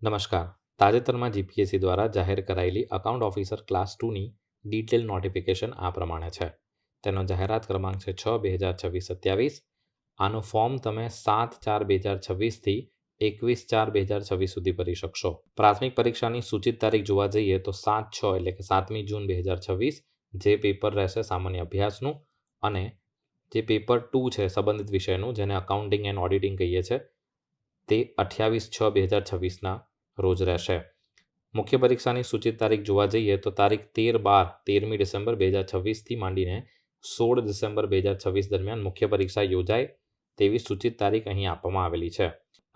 નમસ્કાર. તાજેતરમાં જીપીએસસી દ્વારા જાહેર કરાયેલી અકાઉન્ટ ઓફિસર ક્લાસ 2ની ડિટેલ નોટિફિકેશન આ પ્રમાણે છે. તેનો જાહેરાત ક્રમાંક છે 6/2026-27. આનું ફોર્મ તમે 7/4/2026થી 21/4/2026 સુધી ભરી શકશો. પ્રાથમિક પરીક્ષાની સૂચિત તારીખ જોવા જઈએ તો 7/6 એટલે કે 7મી જૂન 2026 જે પેપર રહેશે સામાન્ય અભ્યાસનું, અને જે પેપર 2 છે સંબંધિત વિષયનું, જેને અકાઉન્ટિંગ એન્ડ ઓડિટિંગ કહીએ છીએ, તે 28/6/2026ના રોજ રહેશે. મુખ્ય પરીક્ષાની સૂચિત તારીખ જોવા જઈએ તો તારીખ 13મી ડિસેમ્બર 2026થી માંડીને 16 ડિસેમ્બર 2026 દરમિયાન મુખ્ય પરીક્ષા યોજાય તેવી સૂચિત તારીખ અહીં આપવામાં આવેલી છે.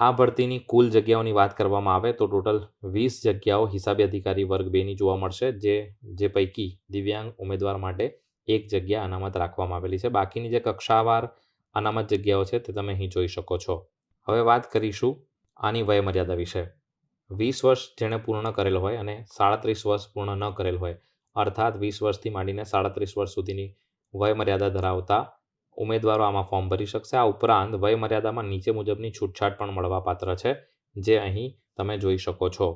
આ ભરતીની કુલ જગ્યાઓની વાત કરવામાં આવે તો ટોટલ 20 જગ્યાઓ હિસાબી અધિકારી વર્ગ 2ની જોવા મળશે, જે પૈકી દિવ્યાંગ ઉમેદવાર માટે એક જગ્યા અનામત રાખવામાં આવેલી છે. બાકીની જે કક્ષાવાર અનામત જગ્યાઓ છે તે તમે અહીં જોઈ શકો છો. હવે વાત કરીશું આની વયમર્યાદા વિશે. 20 વર્ષ જેણે પૂર્ણ કરેલ હોય અને 37 વર્ષ પૂર્ણ ન કરેલ હોય, અર્થાત 20 વર્ષથી માંડીને 37 વર્ષ સુધીની વયમર્યાદા ધરાવતા ઉમેદવારો આમાં ફોર્મ ભરી શકશે. આ ઉપરાંત વયમર્યાદામાં નીચે મુજબની છૂટછાટ પણ મળવાપાત્ર છે, જે અહીં તમે જોઈ શકો છો.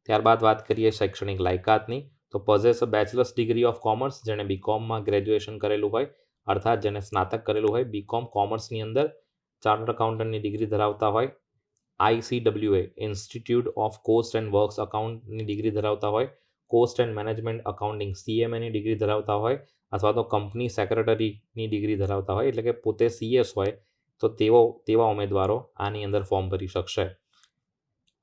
ત્યારબાદ વાત કરીએ શૈક્ષણિક લાયકાતની, તો possess a bachelor's degree of commerce, જેણે બીકોમમાં ગ્રેજ્યુએશન કરેલું હોય, અર્થાત જેણે સ્નાતક કરેલું હોય, બીકોમ કોમર્સની અંદર ચાર્ટર્ડ એકાઉન્ટન્ટની ડિગ્રી ધરાવતા હોય, ICWA institute of cost and works અકાઉન્ટની ડિગ્રી ધરાવતા હોય, કોસ્ટ એન્ડ મેનેજમેન્ટ અકાઉન્ટિંગ CMAની ડિગ્રી ધરાવતા હોય, અથવા તો કંપની સેક્રેટરીની ડિગ્રી ધરાવતા હોય, એટલે કે પોતે CS હોય, તો તેવા ઉમેદવારો આની અંદર ફોર્મ ભરી શકશે.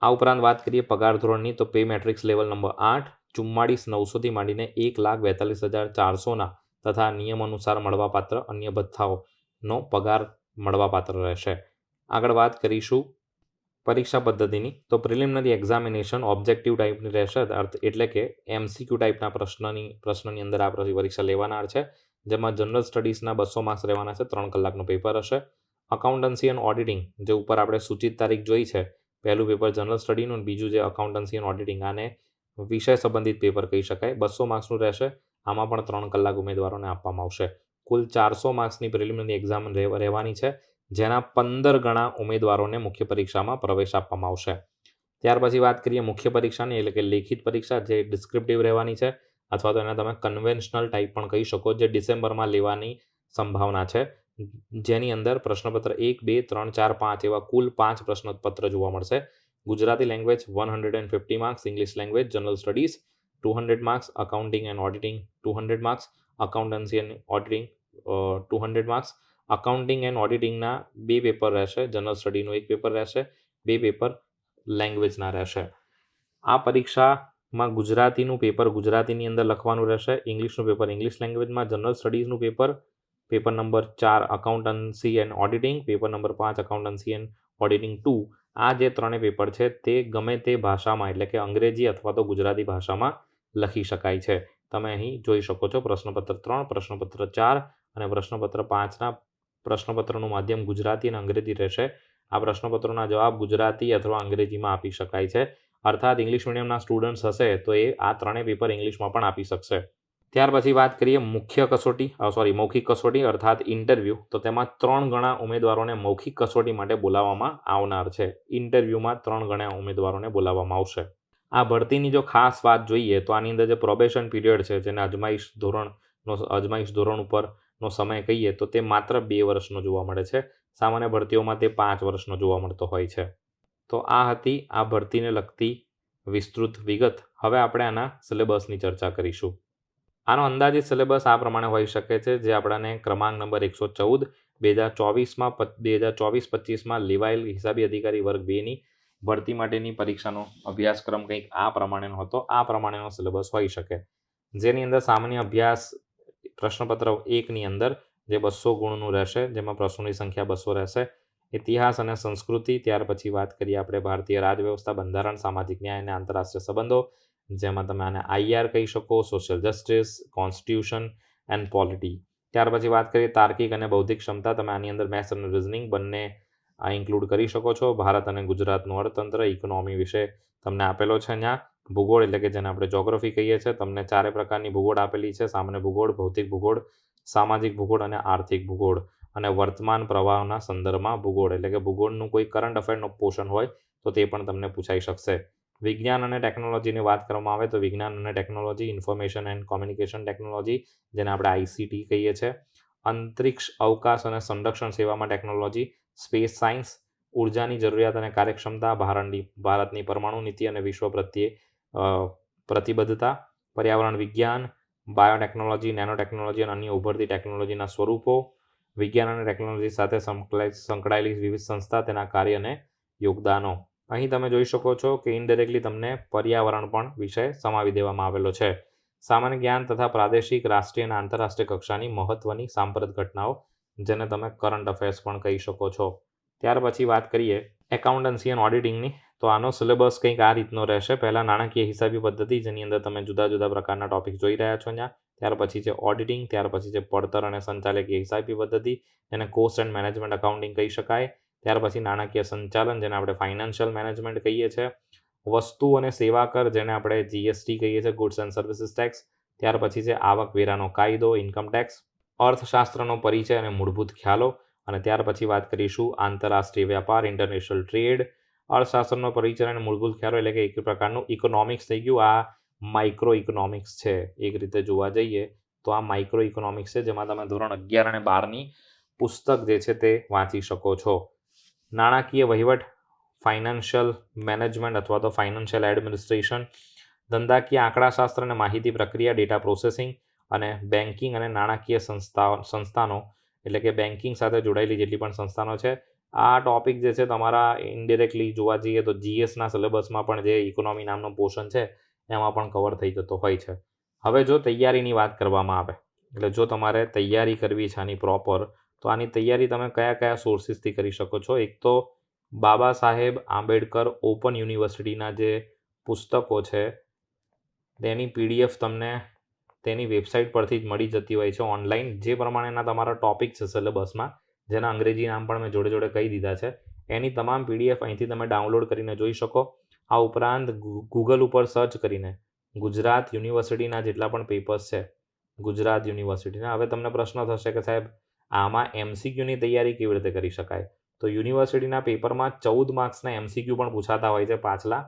આ ઉપરાંત વાત કરીએ પગાર ધોરણની, તો પે મેટ્રિક્સ લેવલ નંબર 8 44,900થી માંડીને 1,42,400ના તથા નિયમ અનુસાર મળવાપાત્ર અન્ય ભથ્થાઓનો પગાર મળવાપાત્ર રહેશે. આગળ વાત કરીશું પરીક્ષા પદ્ધતિની, તો પ્રિલિમિનરી એક્ઝામિનેશન ઓબ્જેક્ટિવ ટાઈપની રહેશે, એટલે કે MCQ ટાઈપના પ્રશ્નની અંદર આ પરીક્ષા લેવાનાર છે, જેમાં જનરલ સ્ટડીઝના 200 માર્ક્સ રહેવાના છે. 3 કલાકનું પેપર હશે. અકાઉન્ટન્સી એન્ડ ઓડિટિંગ, જે ઉપર આપણે સૂચિત તારીખ જોઈ છે, પહેલું પેપર જનરલ સ્ટડીનું, બીજું જે અકાઉન્ટન્સી એન્ડ ઓડિટિંગ, આને વિષય સંબંધિત પેપર કહી શકાય. 200 માર્ક્સનું રહેશે. આમાં પણ 3 કલાક ઉમેદવારોને આપવામાં આવશે. કુલ 400 માર્ક્સની પ્રિલિમિનરી એક્ઝામ રહેવાની છે, જેના 15 ગણા ઉમેદવારોને મુખ્ય પરીક્ષામાં પ્રવેશ આપવામાં આવશે. ત્યાર પછી વાત કરીએ મુખ્ય પરીક્ષાની, એટલે કે લેખિત પરીક્ષા, જે ડિસ્ક્રિપ્ટિવ રહેવાની છે, અથવા તો એને તમે કન્વેન્શનલ ટાઈપ પણ કહી શકો, જે ડિસેમ્બરમાં લેવાની સંભાવના છે, જેની અંદર પ્રશ્નપત્ર 1, 2, 3, 4, 5 એવા કુલ 5 પ્રશ્નપત્ર જોવા મળશે. Gujarati language 150 marks, English language, general studies 200 marks, accounting and auditing 200 marks, accountancy and auditing 200 marks. Accounting and ઓડિટિંગના 2 પેપર રહેશે, જનરલ સ્ટડીનું 1 પેપર રહેશે, 2 પેપર લેંગ્વેજના રહેશે. આ પરીક્ષામાં ગુજરાતીનું પેપર ગુજરાતીની અંદર લખવાનું રહેશે, ઇંગ્લિશનું પેપર ઇંગ્લિશ લેંગ્વેજમાં, જનરલ સ્ટડીઝનું paper number 4 accountancy and auditing, paper number 5 accountancy and auditing 2. આ જે 3 પેપર છે તે ગમે તે ભાષામાં, એટલે કે અંગ્રેજી અથવા તો ગુજરાતી ભાષામાં લખી શકાય છે. તમે અહીં જોઈ શકો છો પ્રશ્નપત્ર 3, પ્રશ્નપત્ર 4 અને પ્રશ્નપત્ર 5ના પ્રશ્નપત્રનું માધ્યમ ગુજરાતી અને અંગ્રેજી રહેશે. આ પ્રશ્નપત્રોના જવાબ ગુજરાતી અથવા અંગ્રેજીમાં આપી શકાય છે, અર્થાત ઇંગ્લિશ મીડિયમના સ્ટુડન્ટ્સ હશે તો એ આ 3 પેપર ઇંગ્લિશમાં પણ આપી શકશે. ત્યાર પછી વાત કરીએ મૌખિક કસોટી અર્થાત ઇન્ટરવ્યૂ, તો તેમાં 3 ગણા ઉમેદવારોને મૌખિક કસોટી માટે બોલાવવામાં આવનાર છે. ઇન્ટરવ્યૂમાં 3 ગણા ઉમેદવારોને બોલાવવામાં આવશે. આ ભરતીની જો ખાસ વાત જોઈએ તો આની અંદર જે પ્રોબેશન પીરિયડ છે, જેને અજમાઈશ ધોરણ ઉપરનો સમય કહીએ, તો તે માત્ર 2 વર્ષનો જોવા મળે છે. સામાન્ય ભરતીઓમાં તે 5 વર્ષનો જોવા મળતો હોય છે. તો આ હતી આ ભરતીને લગતી વિસ્તૃત વિગત. હવે આપણે આના સિલેબસની ચર્ચા કરીશું. આનો અંદાજિત સિલેબસ આ પ્રમાણે હોઈ શકે છે, જે આપણાને ક્રમાંક નંબર 114 2024-25માં લેવાયેલ હિસાબી અધિકારી વર્ગ 2ની ભરતી માટેની પરીક્ષાનો અભ્યાસક્રમ કંઈક આ પ્રમાણેનો હતો. આ પ્રમાણેનો સિલેબસ હોઈ શકે, જેની અંદર સામાન્ય અભ્યાસ પ્રશ્નપત્ર 1ની અંદર જે 200 ગુણનું રહેશે, જેમાં પ્રશ્નોની સંખ્યા 200 રહેશે. ઇતિહાસ અને સંસ્કૃતિ, ત્યાર પછી વાત કરીએ આપણે ભારતીય રાજવ્યવસ્થા, બંધારણ, સામાજિક ન્યાય અને આંતરરાષ્ટ્રીય સંબંધો, જેમાં તમે આને IR કહી શકો, social justice, constitution and polity. ત્યાર પછી વાત કરીએ તાર્કિક અને બૌદ્ધિક ક્ષમતા, તમે આની અંદર મેથ્સ અને રિઝનિંગ બંને ઇન્ક્લુડ કરી શકો છો. ભારત અને ગુજરાતનું અર્થતંત્ર, ઇકોનોમી વિશે તમને આપેલો છે. અહીંયા ભૂગોળ, એટલે કે જેને આપણે જ્યોગ્રાફી કહીએ છીએ, તમને 4 પ્રકારની ભૂગોળ આપેલી છે: સામાન્ય ભૂગોળ, ભૌતિક ભૂગોળ, સામાજિક ભૂગોળ અને આર્થિક ભૂગોળ. અને વર્તમાન પ્રવાહના સંદર્ભમાં ભૂગોળ, એટલે કે ભૂગોળનું કોઈ કરંટ અફેરનો પોર્શન હોય તો તે પણ તમને પૂછાઈ શકશે. વિજ્ઞાન અને ટેકનોલોજીની વાત કરવામાં આવે તો વિજ્ઞાન અને technology, information and communication technology, જેને આપણે આઈસીટી કહીએ છીએ, અંતરિક્ષ, અવકાશ અને સંરક્ષણ સેવામાં ટેકનોલોજી, સ્પેસ સાયન્સ, ઉર્જાની જરૂરિયાત અને કાર્યક્ષમતા, ભારતની પરમાણુ નીતિ અને વિશ્વ પ્રત્યે પ્રતિબદ્ધતા, પર્યાવરણ વિજ્ઞાન, બાયોટેકનોલોજી, નેનો ટેકનોલોજી અને અન્ય ઉભરતી ટેકનોલોજીના સ્વરૂપો, વિજ્ઞાન અને ટેકનોલોજી સાથે સંકળાયેલી વિવિધ સંસ્થા, તેના કાર્ય અને યોગદાનો. અહીં તમે જોઈ શકો છો કે ઇનડાયરેક્ટલી તમને પર્યાવરણ પણ વિષય સમાવી દેવામાં આવેલો છે. સામાન્ય જ્ઞાન તથા પ્રાદેશિક, રાષ્ટ્રીય અને આંતરરાષ્ટ્રીય કક્ષાની મહત્વની સાંપ્રત ઘટનાઓ, જેને તમે કરંટ અફેર્સ પણ કહી શકો છો. ત્યાર પછી વાત કરીએ એકાઉન્ટન્સી અને ઓડિટિંગની, તો આનો સિલેબસ કંઈક આ રીતનો રહેશે. પહેલાં નાણાકીય હિસાબી પદ્ધતિ, જેની અંદર તમે જુદા જુદા પ્રકારના ટોપિક જોઈ રહ્યા છો અહીંયા. ત્યાર પછી છે ઓડિટિંગ, ત્યાર પછી છે પડતર અને સંચાલકીય હિસાબી પદ્ધતિ, એને કોસ્ટ એન્ડ મેનેજમેન્ટ એકાઉન્ટિંગ કહી શકાય. ત્યાર પછી નાણાકીય સંચાલન, જેને આપણે ફાઇનાન્શિયલ મેનેજમેન્ટ કહીએ છીએ. વસ્તુ અને સેવા કર, જેને આપણે જીએસટી કહીએ છીએ, ગુડ્સ એન્ડ સર્વિસીસ ટેક્સ. ત્યાર પછી છે આવકવેરાનો કાયદો, ઇન્કમ ટેક્સ. અર્થશાસ્ત્રનો પરિચય અને મૂળભૂત ખ્યાલો. અને ત્યાર પછી વાત કરીશું આંતરરાષ્ટ્રીય વ્યાપાર, ઇન્ટરનેશનલ ટ્રેડ. અર્થશાસ્ત્રનો પરિચય અને મૂળભૂત ખ્યાલો એટલે કે એક પ્રકારનું ઇકોનોમિક્સ થઈ ગયું. આ માઇક્રો ઇકોનોમિક્સ છે. એક રીતે જોવા જઈએ તો આ માઇક્રો ઇકોનોમિક્સ છે, જેમાં તમે ધોરણ 11 અને 12ની પુસ્તક જે છે તે વાંચી શકો છો. નાણાકીય વહીવટ, ફાઇનાન્શિયલ મેનેજમેન્ટ અથવા તો ફાઇનાન્શિયલ એડમિનિસ્ટ્રેશન, ધંધાકીય આંકડાશાસ્ત્ર અને માહિતી પ્રક્રિયા, ડેટા પ્રોસેસિંગ, અને બેન્કિંગ અને નાણાકીય સંસ્થાનો એટલે કે બેન્કિંગ સાથે જોડાયેલી જેટલી પણ સંસ્થાનો છે. આ ટોપિક જે છે તમારા ઇનડિરેક્ટલી જોવા જઈએ તો જીએસના સિલેબસમાં પણ જે ઇકોનોમી નામનો પોર્શન છે એમાં પણ કવર થઈ જતો હોય છે. હવે જો તૈયારીની વાત કરવામાં આવે, એટલે જો તમારે તૈયારી કરવી છે આની પ્રોપર, તો આની તૈયારી તમે કયા કયા સોર્સિસથી કરી શકો છો. એક તો બાબા સાહેબ આંબેડકર ઓપન યુનિવર્સિટીના જે પુસ્તકો છે તેની પીડીએફ તમને તેની વેબસાઇટ પરથી જ મળી જતી હોય છે ઓનલાઈન. જે પ્રમાણેના તમારા ટોપિક છે સિલેબસમાં, જેના અંગ્રેજી નામ પણ મેં જોડે જોડે કહી દીધા છે, એની તમામ પીડીએફ અહીંથી તમે ડાઉનલોડ કરીને જોઈ શકો. આ ઉપરાંત ગૂગલ ઉપર સર્ચ કરીને ગુજરાત યુનિવર્સિટીના જેટલા પણ પેપર્સ છે, ગુજરાત યુનિવર્સિટીના, હવે તમને પ્રશ્ન થશે કે સાહેબ આમાં એમસીક્યુની તૈયારી કેવી રીતે કરી શકાય? તો યુનિવર્સિટીના પેપરમાં 14 માર્ક્સના એમસીક્યુ પણ પૂછાતા હોય છે પાછલા.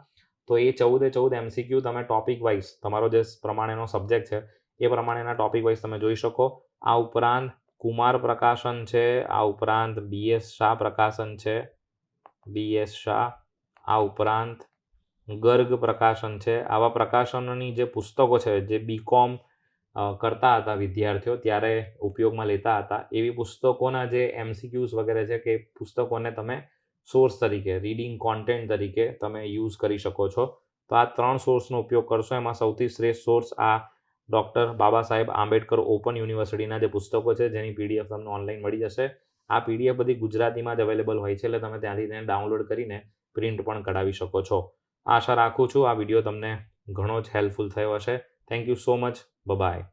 તો એ 14 એમસીક્યુ તમે ટોપિક વાઇઝ, તમારો જે પ્રમાણેનો સબ્જેક્ટ છે એ પ્રમાણેના ટોપિક વાઇઝ તમે જોઈ શકો. આ ઉપરાંત કુમાર પ્રકાશન છે, આ ઉપરાંત બીએસ શાહ પ્રકાશન છે, બીએસ શાહ, આ ઉપરાંત ગર્ગ પ્રકાશન છે. આવા પ્રકાશનોની જે પુસ્તકો છે, જે બીકોમ કરતા હતા વિદ્યાર્થીઓ ત્યારે ઉપયોગમાં લેતા હતા, એવી પુસ્તકોના જે એમસીક્યુઝ વગેરે છે કે પુસ્તકોને તમે સોર્સ તરીકે, રીડિંગ કોન્ટેન્ટ તરીકે તમે યુઝ કરી શકો છો. તો આ 3 સોર્સનો ઉપયોગ કરશો. એમાં સૌથી શ્રેષ્ઠ સોર્સ આ ડૉક્ટર બાબા સાહેબ આંબેડકર ઓપન યુનિવર્સિટીના જે પુસ્તકો છે, જેની પીડીએફ તમને ઓનલાઈન મળી જશે. આ પીડીએફ બધી ગુજરાતીમાં જ અવેલેબલ હોય છે, એટલે તમે ત્યાંથી તેને ડાઉનલોડ કરીને પ્રિન્ટ પણ કઢાવી શકો છો. આશા રાખું છું આ વિડીયો તમને ઘણો જ હેલ્પફુલ થયો હશે. Thank you so much. By.